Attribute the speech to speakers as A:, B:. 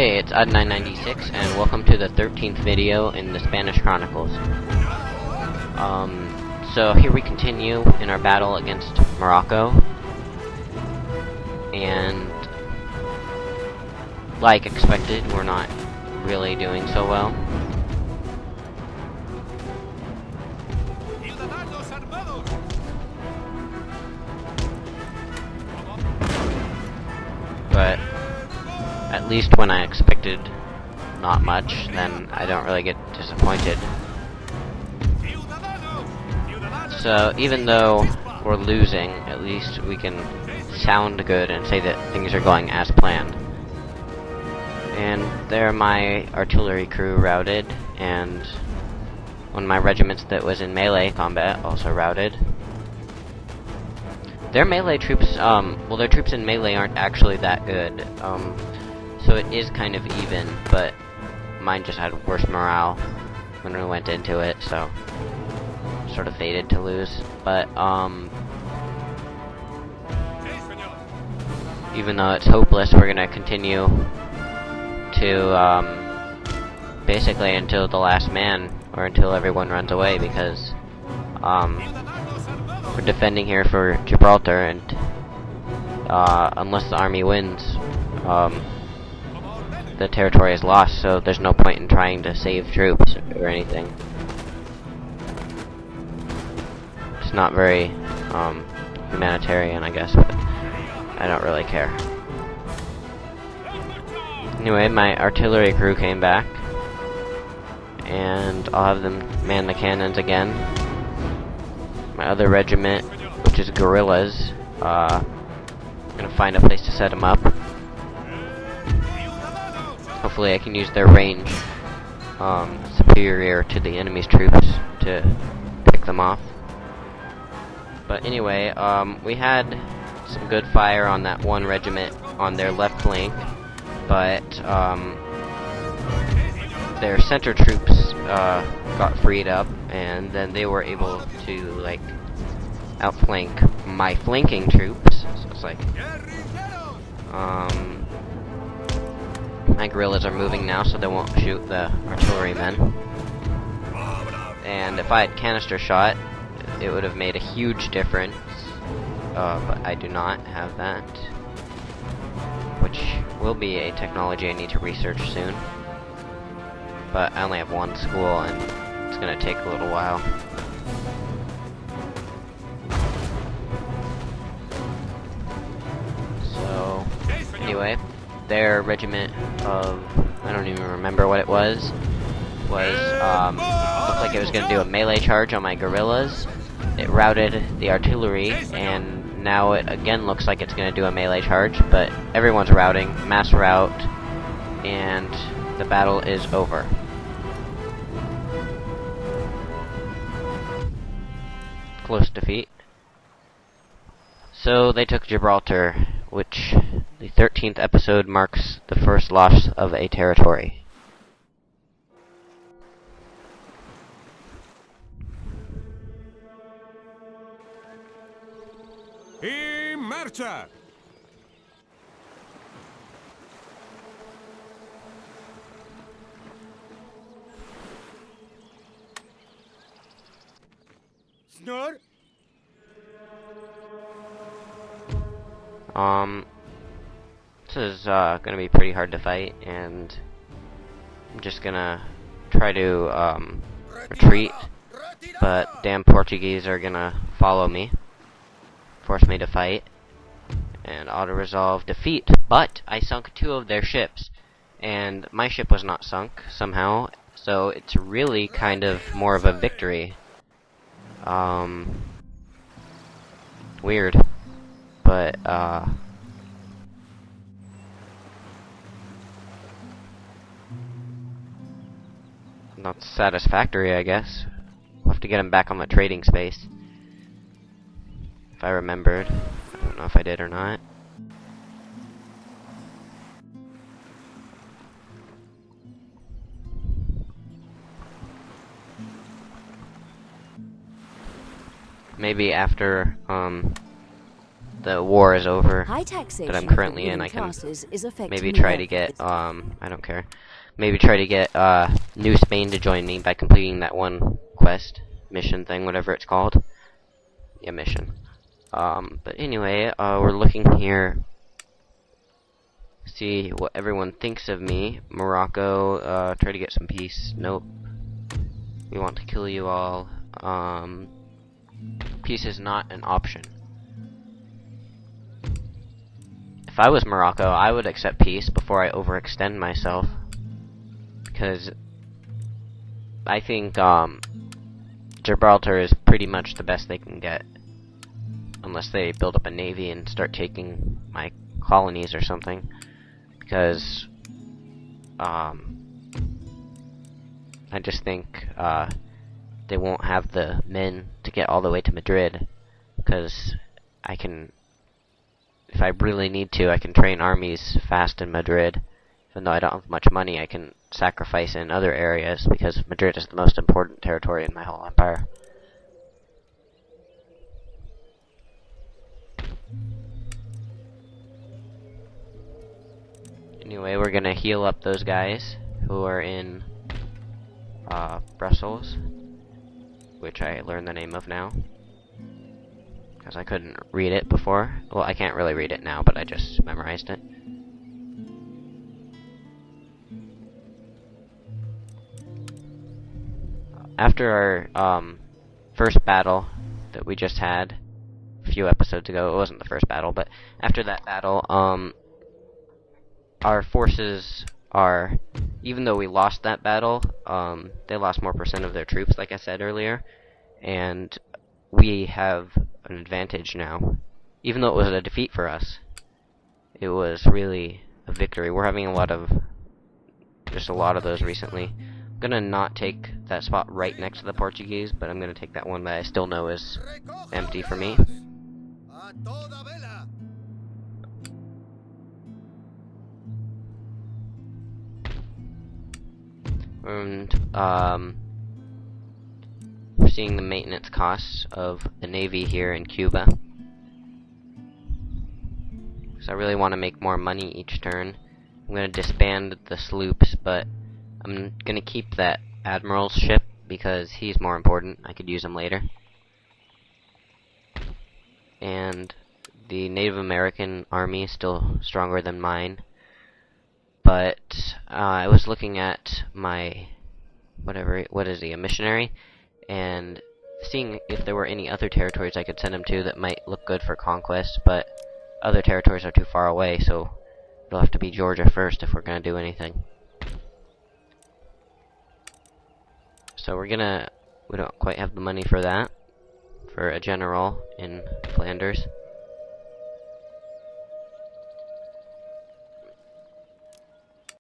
A: Hey, it's Odd996, and welcome to the 13th video in the Spanish Chronicles. So here we continue in our battle against Morocco, and like expected, we're not really doing so well. But at least when I expected not much, then I don't really get disappointed. So even though we're losing, at least we can sound good and say that things are going as planned. And there my artillery crew routed, and one of my regiments that was in melee combat also routed. Their melee troops, well, their troops in melee aren't actually that good, so it is kind of even, but mine just had worse morale when we went into it, so sort of fated to lose. But, even though it's hopeless, we're gonna continue to, basically until the last man, or until everyone runs away, because, we're defending here for Gibraltar, and unless the army wins, the territory is lost, so there's no point in trying to save troops or anything. It's not very humanitarian, I guess, but I don't really care. Anyway, my artillery crew came back, and I'll have them man the cannons again. My other regiment, which is guerrillas, I'm gonna find a place to set them up. Hopefully I can use their range superior to the enemy's troops to pick them off. But anyway, we had some good fire on that one regiment on their left flank, but their center troops got freed up, and then they were able to, like, outflank my flanking troops. So it's like, my guerrillas are moving now, so they won't shoot the artillerymen. And if I had canister shot, it would have made a huge difference, but I do not have that, which will be a technology I need to research soon. But I only have one school, and it's gonna take a little while. So, anyway, their regiment of, I don't even remember what it was, looked like it was gonna do a melee charge on my guerrillas. It routed the artillery, and now it again looks like it's gonna do a melee charge, but everyone's routing, mass rout, and the battle is over. Close defeat. So they took Gibraltar, which the 13th episode marks the first loss of a territory.
B: Y marcha! Snor?
A: This is gonna be pretty hard to fight, and I'm just gonna try to retreat, but damn Portuguese are gonna follow me, force me to fight, and auto-resolve defeat. But I sunk 2 of their ships, and my ship was not sunk somehow, so it's really kind of more of a victory. Weird, but not satisfactory, I guess. We'll have to get him back on the trading space, if I remembered. I don't know if I did or not. Maybe after the war is over
C: High
A: that
C: taxation
A: I'm
C: for
A: currently in,
C: ruling
A: I can
C: classes is affecting
A: maybe
C: the
A: try to
C: welfare.
A: get I don't care. Maybe try to get New Spain to join me by completing that one quest, mission thing, whatever it's called. Yeah, mission. But anyway, we're looking here. See what everyone thinks of me. Morocco, try to get some peace. Nope. We want to kill you all. Peace is not an option. If I was Morocco, I would accept peace before I overextend myself. Because I think, Gibraltar is pretty much the best they can get. Unless they build up a navy and start taking my colonies or something. Because, I just think, they won't have the men to get all the way to Madrid. Because I can, if I really need to, I can train armies fast in Madrid. Even though I don't have much money, I can sacrifice in other areas, because Madrid is the most important territory in my whole empire. Anyway, we're gonna heal up those guys who are in Brussels, which I learned the name of now, because I couldn't read it before. Well, I can't really read it now, but I just memorized it. After our first battle that we just had a few episodes ago, it wasn't the first battle, but after that battle, our forces are, even though we lost that battle, they lost more percent of their troops, like I said earlier, and we have an advantage now. Even though it was a defeat for us, it was really a victory. We're having a lot of those recently. I'm gonna not take that spot right next to the Portuguese, but I'm gonna take that one that I still know is empty for me. And we're seeing the maintenance costs of the Navy here in Cuba. So I really want to make more money each turn. I'm going to disband the sloops, but I'm going to keep that Admiral's ship because he's more important. I could use him later. And the Native American army is still stronger than mine. But I was looking at my what is he, a missionary, and seeing if there were any other territories I could send him to that might look good for conquest, but other territories are too far away, so it'll have to be Georgia first if we're gonna do anything. So we don't quite have the money for that, for a general in Flanders.